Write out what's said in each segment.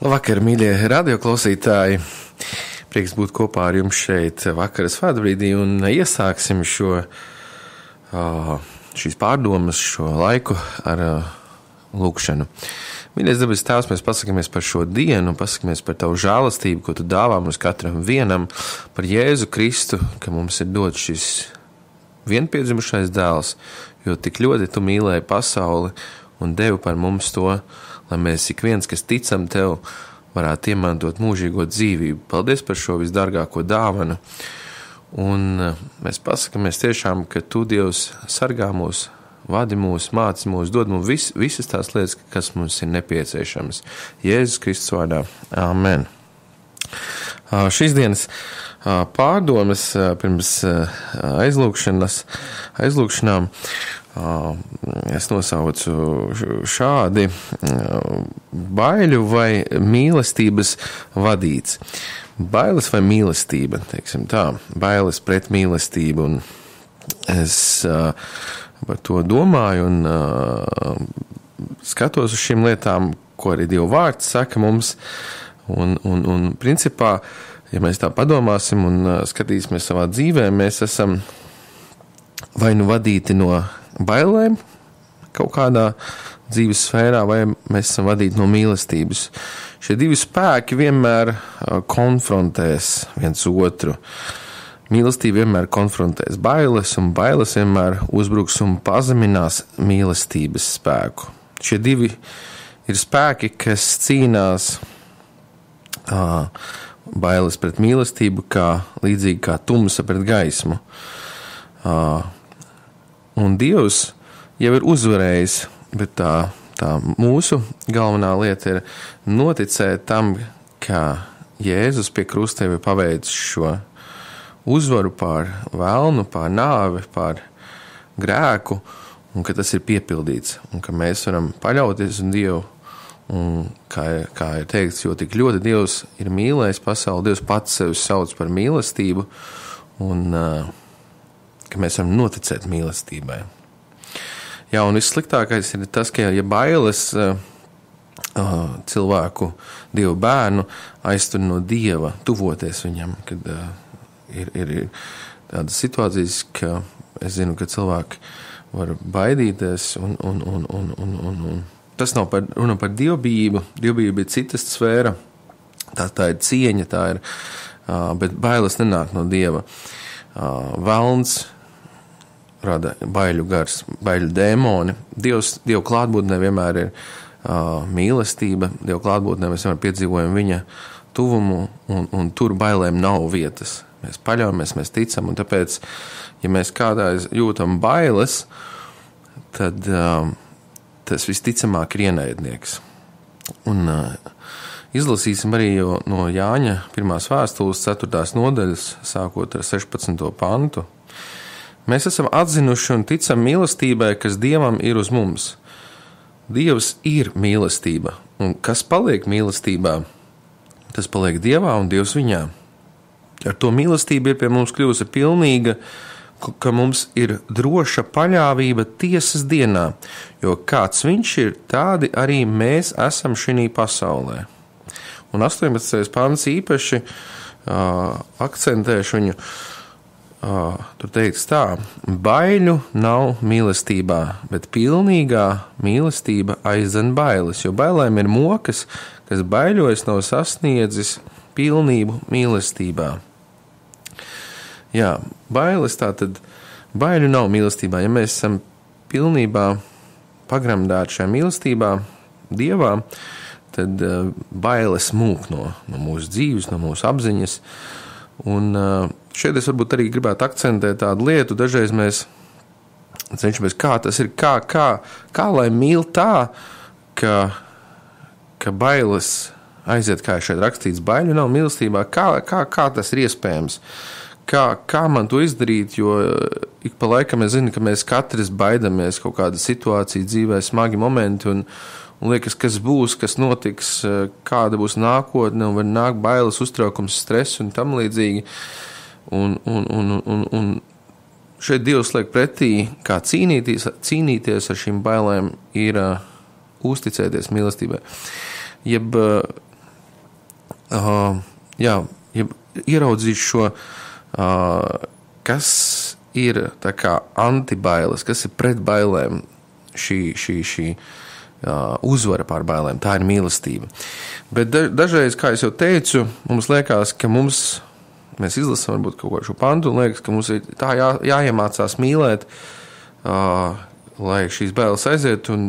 Labvakar, mīļie radioklausītāji! Prieks būt kopā ar jums šeit vakara svētbrīdī un iesāksim šīs pārdomas, šo laiku ar lūkšanu. Mīļais debes Tēvs, mēs pasakamies par šo dienu, pasakamies par Tavu žēlastību, ko Tu dāvā mums katram vienam, par Jēzu Kristu, ka mums ir dots šis vienpiedzimušais dēls, jo tik ļoti Tu mīlēji pasauli un devi par mums to, lai mēs ik viens, kas ticam Tev, varētu iemantot mūžīgo dzīvību. Paldies par šo visdārgāko dāvanu. Un mēs pasakamies tiešām, ka Tu, Dievs, sargā mūs, vadi mūs, māci mūs, dod mums visas tās lietas, kas mums ir nepieciešamas. Jēzus Kristus vārdā. Āmen. Šīs dienas pārdomas pirms aizlūkšanām es nosaucu šādi: baiļu vai mīlestības vadīts. Bailes vai mīlestība, teiksim tā, bailes pret mīlestību. Un es par to domāju un skatos uz šīm lietām, ko arī Dieva vārds saka mums. Un principā, ja mēs tā padomāsim un skatīsimies savā dzīvē, mēs esam vai nu vadīti no bailēm kaut kādā dzīves sfērā, vai mēs esam vadīti no mīlestības. Šie divi spēki vienmēr konfrontēs viens otru. Mīlestība vienmēr konfrontēs bailes, un bailes vienmēr uzbruks un pazeminās mīlestības spēku. Šie divi ir spēki, kas cīnās bailes pret mīlestību, līdzīgi kā tumsa pret gaismu. Un Dievs jau ir uzvarējis, bet tā mūsu galvenā lieta ir noticēt tam, ka Jēzus pie krusta jau ir paveicis šo uzvaru pār velnu, pār nāvi, pār grēku, un ka tas ir piepildīts, un ka mēs varam paļauties uz Dievu. Un, kā ir teikts, jo tik ļoti Dievs ir mīlējis pasauli, Dievs pats sevi sauc par mīlestību, un ka mēs varam noticēt mīlestībai. Jā, un vissliktākais ir tas, ka ja bailes cilvēku, Dieva bērnu, aiztur no Dieva, tuvoties viņam, kad ir tādas situācijas, ka es zinu, ka cilvēki var baidīties un tas nav runa par dievbijību. Dievbijība ir citas sfēra, tā ir cieņa, bet bailes nenāk no Dieva. Velns rada baiļu gars, baiļu dēmoni. Dieva klātbūtnē vienmēr ir mīlestība. Dieva klātbūtnē mēs vienmēr piedzīvojam viņa tuvumu, un tur bailēm nav vietas. Mēs paļaujamies, mēs ticam, un tāpēc, ja mēs kādreiz jūtam bailes, tad tas visticamāk ir ienaidnieks. Un izlasīsim arī no Jāņa 1. vēstules 4. nodaļas, sākot ar 16. pantu. Mēs esam atzinuši un ticam mīlestībai, kas Dievam ir uz mums. Dievs ir mīlestība, un kas paliek mīlestībā, tas paliek Dievā un Dievs viņā. Ar to mīlestība ir pie mums kļūsi pilnīga, ka mums ir droša paļāvība tiesas dienā, jo kāds viņš ir, tādi arī mēs esam šī pasaulē. Un 18. pants īpaši akcentēšu viņu, tur teikts tā: baiļu nav mīlestībā, bet pilnīgā mīlestība aizdzen bailes, jo bailēm ir mokas, kas baiļojas nav sasniedzis pilnību mīlestībā. Jā, bailes tātad, baiļu nav mīlestībā. Ja mēs esam pilnībā pagremdēti šajā mīlestībā Dievā, tad bailes mūk no mūsu dzīves, no mūsu apziņas. Un šeit es varbūt arī gribētu akcentēt tādu lietu. Dažreiz mēs cenšamies, kā tas ir, kā lai mīl tā, ka bailes aiziet, kā šeit rakstīts, baiļu nav mīlestībā. Kā tas ir iespējams? Kā man to izdarīt, jo ik pa laikam es zinu, ka mēs katrs baidamies kaut kāda situācija dzīvē, smagi momenti, un liekas, kas būs, kas notiks, kāda būs nākotne, un var nākt bailes, uztraukums, stress un tam līdzīgi. Un šeit Dievs liek pretī, kā cīnīties ar šīm bailēm, ir uzticēties mīlestībai. Jeb ieraudzīt šo, kas ir tā kā antibailes, kas ir pret bailēm, šī uzvara pār bailēm, tā ir mīlestība. Bet dažreiz, kā es jau teicu, mums liekas, ka mēs izlasām varbūt kaut ko šo pantu un liekas, ka mums ir tā jāiemācās mīlēt, lai šīs bailes aiziet, un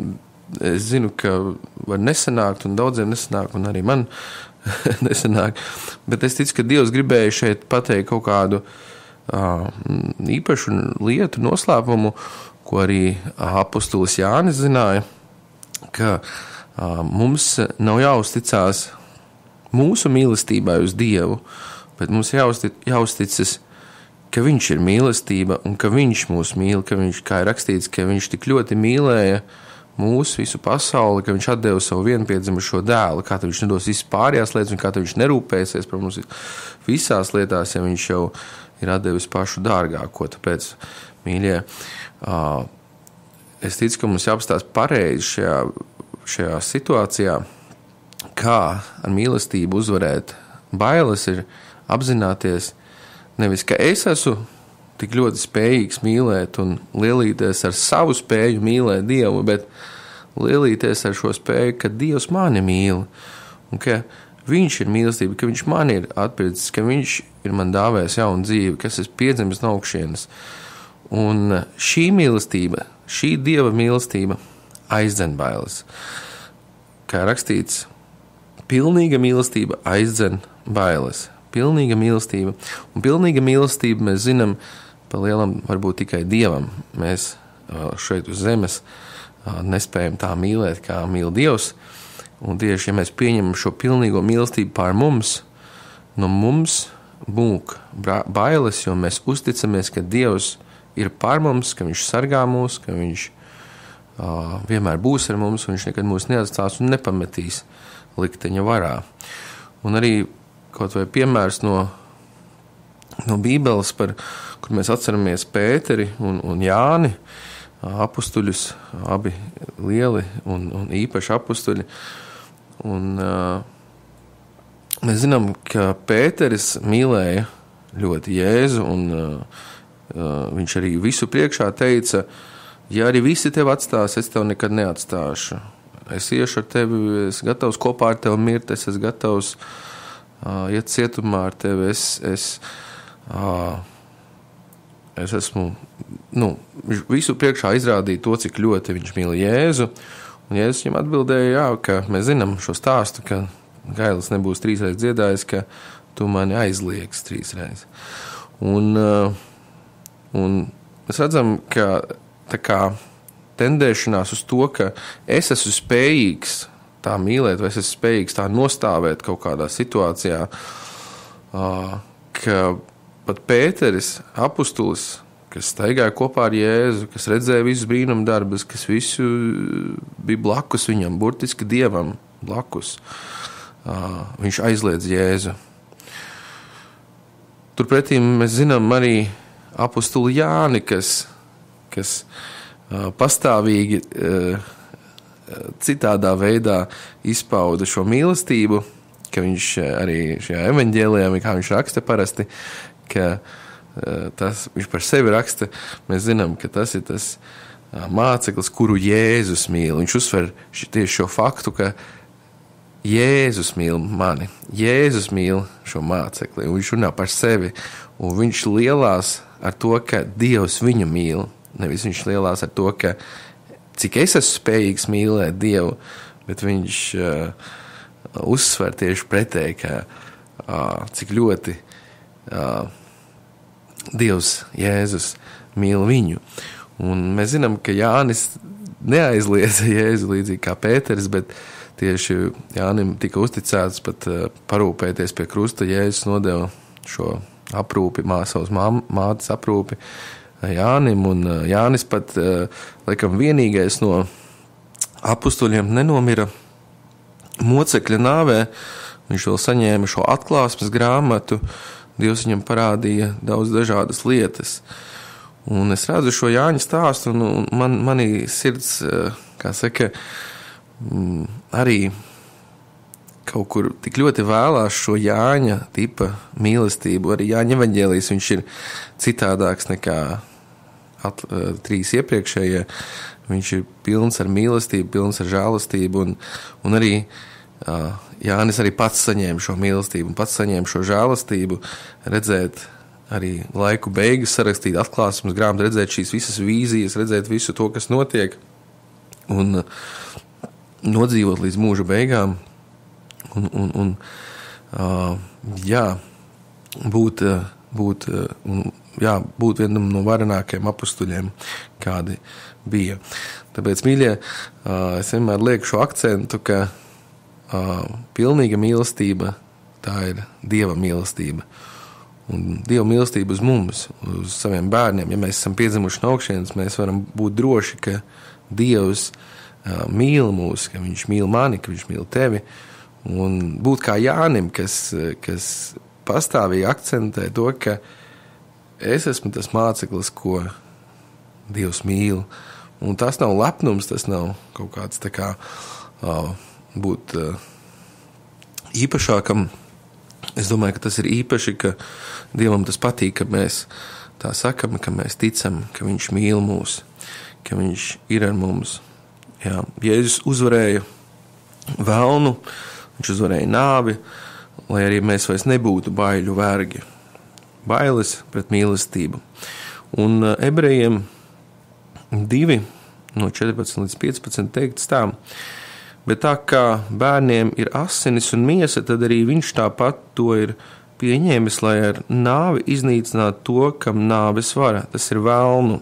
es zinu, ka var nesanākt, un daudziem nesanāk, un arī man nesanāk, bet es ticu, ka Dievs gribēja šeit pateikt kaut kādu īpašu lietu, noslēpumu, ko arī apostolis Jānis zināja, ka mums nav jāuzticās mūsu mīlestībai uz Dievu, bet mums jāuzticas, ka viņš ir mīlestība un ka viņš mūs mīl, ka viņš, kā ir rakstīts, ka viņš tik ļoti mīlēja mūsu visu pasauli, ka viņš atdeva savu vienpiedzimušo dēlu, kā viņš nedos visas pārējās lietas un kā viņš nerūpēsies par mums visās lietās, ja viņš jau ir atdevis pašu dārgāko. Tāpēc, mīļie, es ticu, ka mums jāapstās pareizi šajā situācijā, kā ar mīlestību uzvarēt bailes, ir apzināties nevis, ka es esmu tik ļoti spējīgs mīlēt un lielīties ar savu spēju mīlēt Dievu, bet lielīties ar šo spēju, ka Dievs mani mīl un ka viņš ir mīlestība, ka viņš mani ir atpircis, ka viņš ir man dāvējis jaunu dzīvi, kas es piedzimis no augšienes. Un šī mīlestība, šī Dieva mīlestība aizdzen bailes. Kā rakstīts, pilnīga mīlestība aizdzen bailes. Pilnīga mīlestība. Un pilnīga mīlestība mēs zinām pa lielam varbūt tikai Dievam. Mēs šeit uz zemes nespējam tā mīlēt, kā mīl Dievs. Un tieši, ja mēs pieņemam šo pilnīgo mīlestību pār mums, no mums mūk bailes, jo mēs uzticamies, ka Dievs ir pār mums, ka viņš sargā mūs, ka viņš vienmēr būs ar mums, un viņš nekad mūs neatstās un nepametīs likteņa varā. Un arī kaut vai piemērs no Bībeles, kur mēs atceramies Pēteri un Jāni, apustuļus, abi lieli un īpaši apustuļi. Un mēs zinām, ka Pēteris mīlēja ļoti Jēzu, un viņš arī visu priekšā teica, ja arī visi tevi atstās, es tevi nekad neatstāšu. Es iešu ar tevi, es gatavs kopā ar tevi mirt, es esmu gatavs iet cietumā ar tevi, es esmu, visu priekšā izrādīt to, cik ļoti viņš mīl Jēzu, un Jēzus viņam atbildēja, ka mēs zinām šo stāstu, ka gailis nebūs 3 reizes dziedājis, ka tu mani aizliegsi 3 reizes. Un mēs redzam, ka tā kā tendēšanās uz to, ka es esmu spējīgs tā mīlēt, vai es esmu spējīgs tā nostāvēt kaut kādā situācijā, ka pat Pēteris, apustulis, kas staigāja kopā ar Jēzu, kas redzēja visus brīnumdarbus, kas visu bija blakus viņam, burtiski Dievam blakus, viņš aizliedz Jēzu. Turpretī mēs zinām arī apustuli Jāni, kas pastāvīgi citādā veidā izpauda šo mīlestību, ka viņš arī šajā evaņģēlijā, kā viņš raksta parasti, ka viņš par sevi raksta, mēs zinām, ka tas ir tas māceklis, kuru Jēzus mīl. Viņš uzsver tieši šo faktu, ka Jēzus mīl mani, Jēzus mīl šo mācekli, un viņš runā par sevi, un viņš lielās ar to, ka Dievs viņu mīl, nevis viņš lielās ar to, ka cik es esmu spējīgs mīlēt Dievu, bet viņš uzsver tieši pretēji, ka cik ļoti Dievs, Jēzus mīl viņu. Un mēs zinām, ka Jānis neaizliedza Jēzu līdzīgi kā Pēteris, bet tieši Jānim tika uzticēts pat parūpēties pie krusta. Jēzus nodeva šo aprūpi, savas mātes aprūpi Jānim, un Jānis pat, laikam, vienīgais no apustuļiem nenomira mocekļa nāvē. Viņš vēl saņēma šo atklāsmes grāmatu, Dievs viņam parādīja daudz dažādas lietas. Un es redzu šo Jāņa stāstu, un manī sirds, kā saka, arī kaut kur tik ļoti vēlās šo Jāņa tipa mīlestību. Arī Jāņa evaņģēlijs, viņš ir citādāks nekā 3 iepriekšējie. Viņš ir pilns ar mīlestību, pilns ar žēlastību, un arī Jānis arī pats saņēma šo mīlestību, un pats saņēma šo žēlastību, redzēt arī laiku beigas, sarakstīt atklāsmes grāmatu, redzēt šīs visas vīzijas, redzēt visu to, kas notiek, un nodzīvot līdz mūža beigām, un būt vienam no varenākajiem apustuļiem, kādi bija. Tāpēc, mīļie, es vienmēr lieku šo akcentu, ka pilnīga mīlestība, tā ir Dieva mīlestība. Un Dieva mīlestība uz mums, uz saviem bērniem. Ja mēs esam piedzimuši no augšienes, mēs varam būt droši, ka Dievs mīl mūs, ka viņš mīl mani, ka viņš mīl tevi. Un būt kā Jānim, kas pastāvīgi akcentē to, ka es esmu tas māceklis, ko Dievs mīl. Un tas nav lepnums, tas nav kaut kāds tā kā būt īpašākam. Es domāju, ka tas ir īpaši, ka Dievam tas patīk, ka mēs tā sakam, ka mēs ticam, ka viņš mīl mūs, ka viņš ir ar mums. Jā, Jēzus uzvarēja velnu, viņš uzvarēja nāvi, lai arī mēs vairs nebūtu baiļu vergi. Bailes pret mīlestību. Un Ebrejiem 2, no 14 līdz 15 teikts tā: bet tā kā bērniem ir asinis un miesa, tad arī viņš tāpat to ir pieņēmis, lai ar nāvi iznīcinātu to, kam nāves vara, tas ir velnu,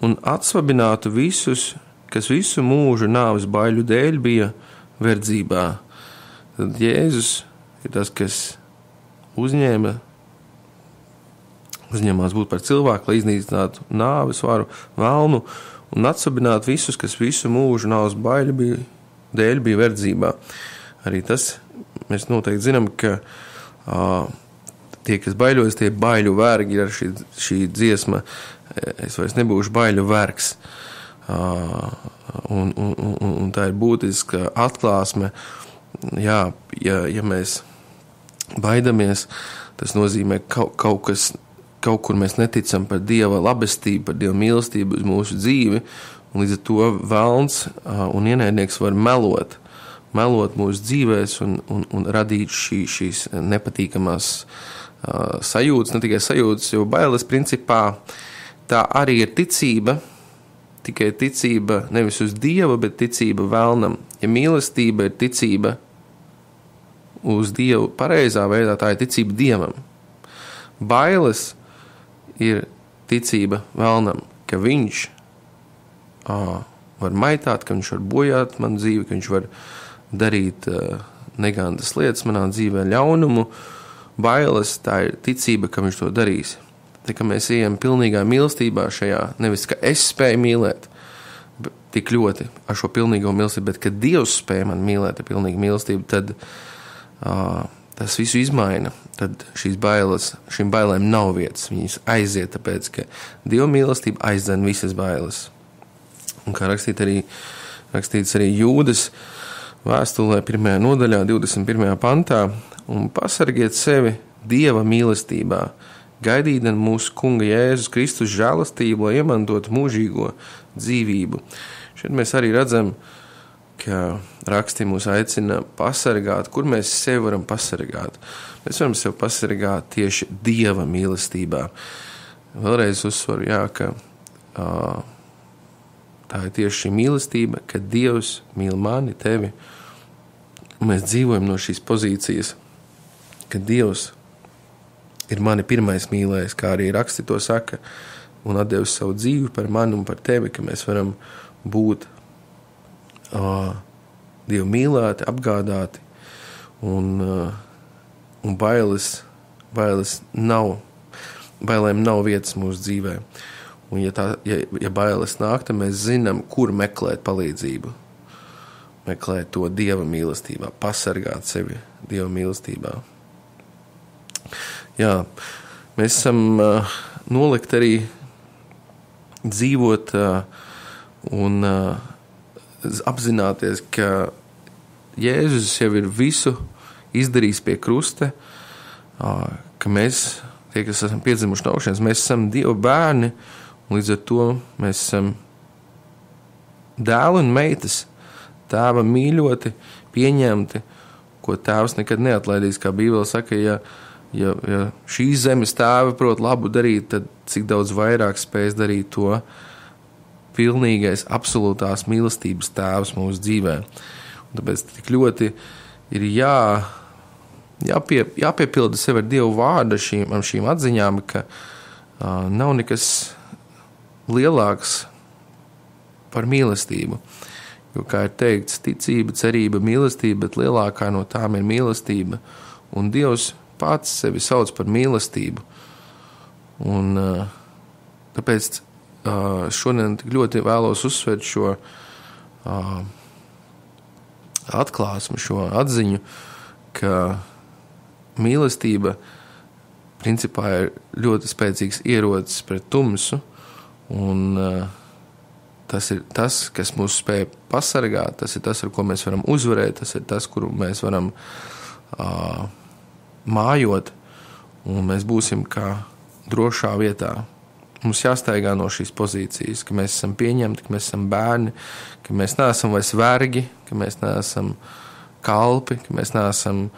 un atsvabinātu visus, kas visu mūžu nāves baiļu dēļ bija verdzībā. Tad Jēzus ir tas, kas uzņēmās būt par cilvēku, lai iznīcinātu nāves varu, velnu, un atsvabinātu visus, kas visu mūžu nāves baiļu dēļ bija verdzībā. Arī tas mēs noteikti zinām, ka tie, kas baiļojas, tie baiļu vergi, ir šī dziesma, es vairs nebūšu baiļu vergs. Un tā ir būtiska atklāsme. Jā, ja mēs baidamies, tas nozīmē kaut kur mēs neticam par Dieva labestību, par Dieva mīlestību uz mūsu dzīvi, un līdz ar to velns un ienaidnieks var melot mūsu dzīvēs un radīt šīs nepatīkamās sajūtas, ne tikai sajūtas, jo bailes principā tā arī ir ticība, tikai ticība nevis uz Dievu, bet ticība velnam. Ja mīlestība ir ticība uz Dievu pareizā veidā, tā ir ticība Dievam. Bailes ir ticība velnam, ka viņš var maitāt, ka viņš var bojāt manu dzīvi, ka viņš var darīt negandas lietas manā dzīvē, ļaunumu. Bailes, tā ir ticība, ka viņš to darīs. Tā kā mēs ejam pilnīgā mīlestībā šajā, nevis ka es spēju mīlēt tik ļoti ar šo pilnīgo mīlestību, bet ka Dievs spēja man mīlēt ar pilnīgu mīlestību, tad tas visu izmaina. Tad šīm bailēm nav vietas. Viņas aiziet, tāpēc, ka Dieva mīlestība aizdzen visas bailes. Un kā rakstīts arī Jūdas vēstulē 1. nodaļā, 21. pantā, un pasargiet sevi Dieva mīlestībā, gaidīdam mūsu Kunga Jēzus Kristus žēlastību, lai iemantotu mūžīgo dzīvību. Šeit mēs arī redzam, ka raksti mūs aicina pasargāt, kur mēs sevi varam pasargāt. Mēs varam sevi pasargāt tieši Dieva mīlestībā. Vēlreiz uzsvaru, ka tā ir tieši šī mīlestība, ka Dievs mīl mani, tevi. Un mēs dzīvojam no šīs pozīcijas, ka Dievs ir mani pirmais mīlējs, kā arī raksti to saka, un atdevis savu dzīvi par mani un par tevi, ka mēs varam būt Dievu mīlēti, apgādāti, un bailēm nav vietas mūsu dzīvē. Un ja bailes nāk, tad mēs zinām, kur meklēt palīdzību. Meklēt to Dieva mīlestībā, pasargāt sevi Dieva mīlestībā. Jā, mēs esam nolikt arī dzīvot un apzināties, ka Jēzus jau ir visu izdarījis pie krusta, ka mēs, tie, kas esam piedzimuši no augšienes, mēs esam Dieva bērni, un līdz ar to mēs esam dēli un meitas, tēva mīļoti, pieņemti, ko tēvs nekad neatlaidīs, kā Bībele saka, ja šīs zemes tēva prot labu darīt, tad cik daudz vairāk spējas darīt to pilnīgais, absolūtās mīlestības tēvs mūsu dzīvē. Un tāpēc tik ļoti ir jāpiepilda sev ar Dievu vārdu šīm atziņām, ka nav nekas lielāks par mīlestību. Jo, kā ir teikts, ticība, cerība, mīlestība, bet lielākā no tām ir mīlestība. Un Dievs pats sevi sauc par mīlestību. Un tāpēc šodien tik ļoti vēlos uzsvērt šo atklāsmi, šo atziņu, ka mīlestība principā ir ļoti spēcīgs ierocis pret tumsu, un tas ir tas, kas mūs spēj pasargāt, tas ir tas, ar ko mēs varam uzvarēt, tas ir tas, kuru mēs varam mājot, un mēs būsim kā drošā vietā. Mums jāstaigā no šīs pozīcijas, ka mēs esam pieņemti, ka mēs esam bērni, ka mēs neesam vairs vergi, ka mēs neesam kalpi, ka mēs neesam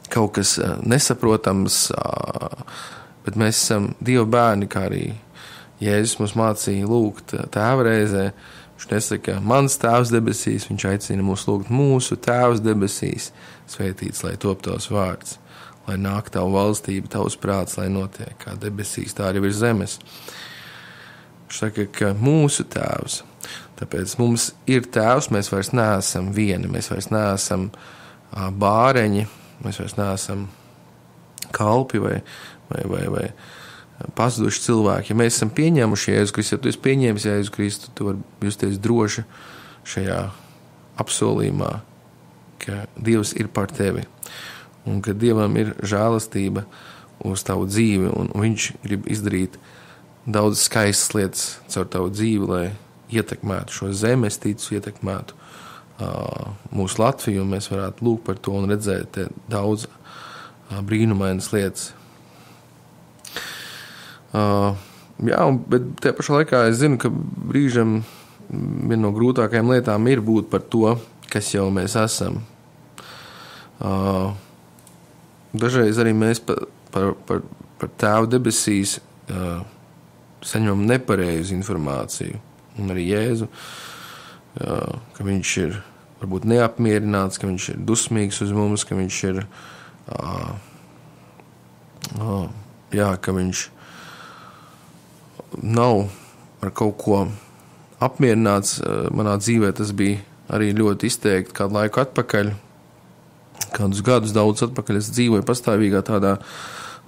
kaut kas nesaprotams, bet mēs esam Dieva bērni, kā arī Jēzus mums mācīja lūgt tēva reizē. Viņš nesaka, mans tēvs debesīs, viņš aicina mūs lūgt mūsu tēvs debesīs, svētīts, lai top tavs vārds, lai nāk tavu valstību, tavs prāts, lai notiek kā debesīs, tā arī virs zemes. Viņš saka, ka mūsu tēvs, tāpēc mums ir tēvs, mēs vairs neesam vieni, mēs vairs neesam bāreņi, mēs vairs neesam kalpi vai pazuduši cilvēki. Ja mēs esam pieņēmuši Jēzu Kristu, ja tu esi pieņēmis Jēzu Kristu, tu vari justies droši šajā apsolījumā, ka Dievs ir par tevi un ka Dievam ir žēlastība uz tavu dzīvi, un viņš grib izdarīt daudz skaistas lietas caur tavu dzīvi, lai ietekmētu šo zemi, es ticu, ietekmētu mūsu Latviju, un mēs varētu lūgt par to un redzēt daudz brīnumainas lietas. Bet tajā pašā laikā es zinu, ka brīžam viena no grūtākajām lietām ir būt par to, kas jau mēs esam. Dažreiz arī mēs par tēvu debesīs saņemam nepareizu informāciju. Un arī Jēzu, ka viņš ir varbūt neapmierināts, ka viņš ir dusmīgs uz mums, ka viņš ir ka viņš nav ar kaut ko apmierināts. Manā dzīvē tas bija arī ļoti izteikti kādu laiku atpakaļ. Kādus gadus daudz atpakaļ es dzīvoju pastāvīgā tādā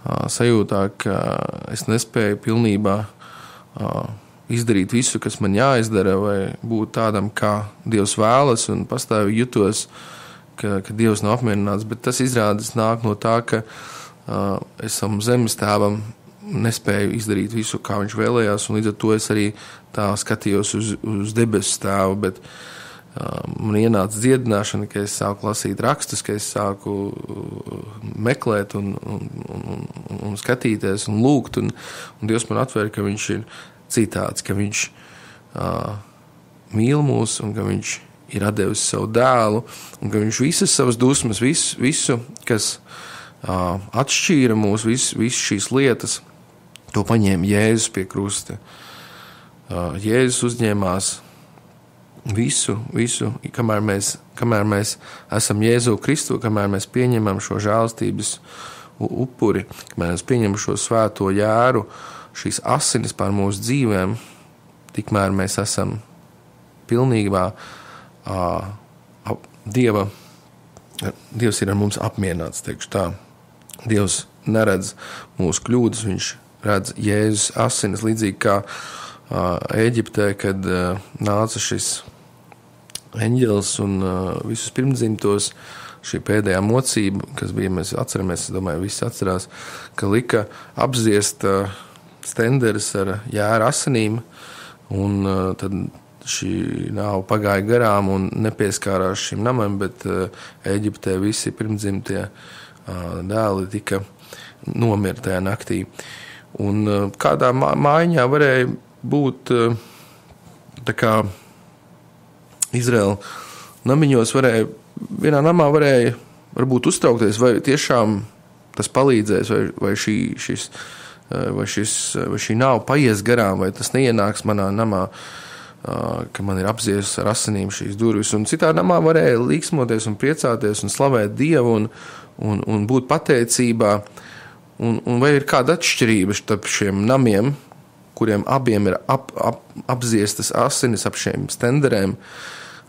sajūtā, ka es nespēju pilnībā izdarīt visu, kas man jāizdara, vai būt tādam, kā Dievs vēlas, un pastāvīgi jutos, ka Dievs nav apmierināts, bet tas izrādes nāk no tā, ka es savam zemes tēvam nespēju izdarīt visu, kā viņš vēlējās, un līdz ar to es arī tā skatījos uz debesu tēvu, bet man ienāca dziedināšana, ka es sāku lasīt rakstus, ka es sāku meklēt un skatīties un lūgt, un Dievs man atvēra, ka viņš ir citāds, ka viņš mīl mūs, un ka viņš ir atdevis savu dēlu, un ka viņš visas savas dusmas, visu, kas atšķīra mūs, visu šīs lietas, to paņēma Jēzus pie krusta. Jēzus uzņēmās visu, kamēr mēs esam Jēzu Kristu, kamēr mēs pieņemam šo žēlastības upuri, kamēr mēs pieņemam šo svēto jēru, šīs asinis pār mūsu dzīvēm, tikmēr mēs esam pilnībā Dievs ir ar mums apmierināts, teikšu tā. Dievs neredz mūsu kļūdas, viņš redz Jēzus asinis, līdzīgi kā Ēģiptē, kad nāca šis eņģelis un visus pirmdzimtos, šī pēdējā mocība, kas bija, mēs atceramies, es domāju, visi atcerās, ka lika apziest stenderis ar jēra asinīm, un tad šī nāve pagāja garām un nepieskārās šim namam, bet Ēģiptē visi pirmdzimtie dēli tika nomira tajā naktī. Un kādā mājiņā varēja būt tā kā Izraēla namiņos vienā namā varēja varbūt uztraukties, vai tiešām tas palīdzēs, vai šī nāve paies garām, vai tas neienāks manā namā, ka man ir apzies ar asinīm šīs durvis. Un citā namā varēja līksmoties un priecāties un slavēt Dievu un būt pateicībā. Un vai ir kāda atšķirība starp šiem namiem, kuriem abiem ir apziestas asinis ap šiem stenderēm?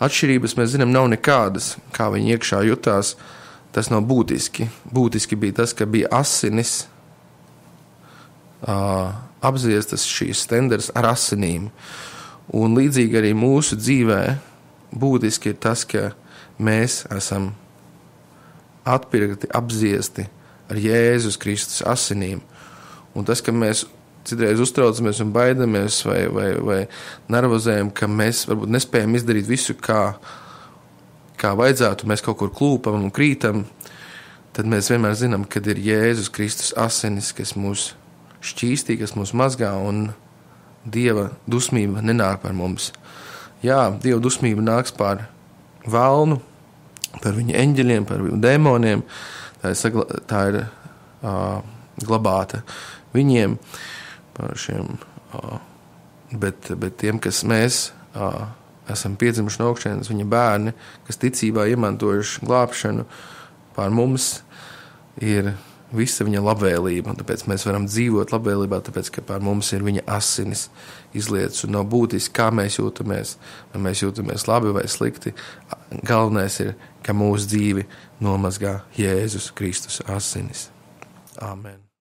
Atšķirības mēs zinām nav nekādas, kā viņi iekšā jutās. Tas nav būtiski. Būtiski bija tas, ka bija asinis, apziestas šīs stenderes ar asinīm. Un līdzīgi arī mūsu dzīvē būtiski ir tas, ka mēs esam atpirkti, apziesti ar Jēzus Kristus asinīm. Un tas, ka mēs citreiz uztraucamies un baidamies vai nervozējam, ka mēs varbūt nespējam izdarīt visu, kā vajadzētu, mēs kaut kur klūpam un krītam, tad mēs vienmēr zinām, kad ir Jēzus Kristus asinis, kas mūs šķīstī, kas mūs mazgā, un Dieva dusmība nenāk par mums. Jā, Dieva dusmība nāks par velnu, par viņa eņģeļiem, par viņa dēmoniem, tā ir glabāta viņiem, par šiem, bet tiem, kas mēs esam piedzimuši no augšienes, viņa bērni, kas ticībā iemantojuši glābšanu, pār mums ir visa viņa labvēlība, un tāpēc mēs varam dzīvot labvēlībā, tāpēc, ka pār mums ir viņa asinis izlietas, un nav būtiski, kā mēs jūtamies, vai mēs jūtamies labi vai slikti. Galvenais ir, ka mūsu dzīvi nomazgā Jēzus Kristus asinis. Āmen.